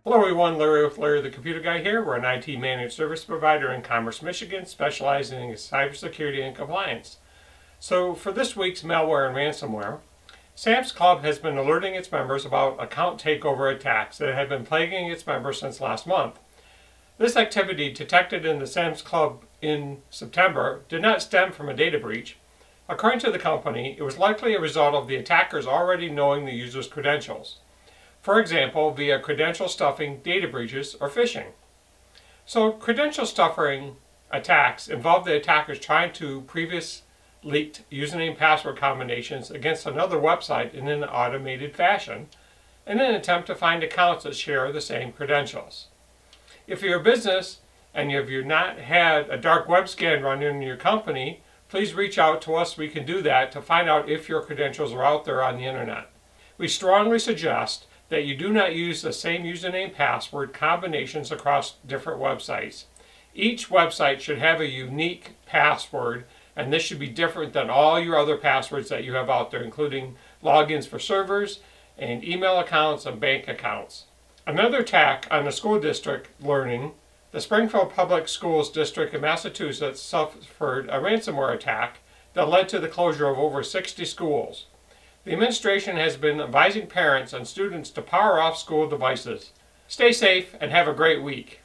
Hello everyone, Larry with Larry the Computer Guy here. We're an IT managed service provider in Commerce, Michigan, specializing in cybersecurity and compliance. So for this week's malware and ransomware, Sam's Club has been alerting its members about account takeover attacks that have been plaguing its members since last month. This activity, detected in the Sam's Club in September, did not stem from a data breach. According to the company, it was likely a result of the attackers already knowing the user's credentials. For example, via credential stuffing, data breaches, or phishing. So credential stuffing attacks involve the attackers trying to previous leaked username password combinations against another website in an automated fashion in an attempt to find accounts that share the same credentials. If you're a business and you've not had a dark web scan run in your company, please reach out to us. We can do that to find out if your credentials are out there on the internet. We strongly suggest that you do not use the same username password combinations across different websites. Each website should have a unique password, and this should be different than all your other passwords that you have out there, including logins for servers and email accounts and bank accounts. Another attack on the school district learning, the Springfield Public Schools District in Massachusetts suffered a ransomware attack that led to the closure of over 60 schools. The administration has been advising parents and students to power off school devices. Stay safe and have a great week.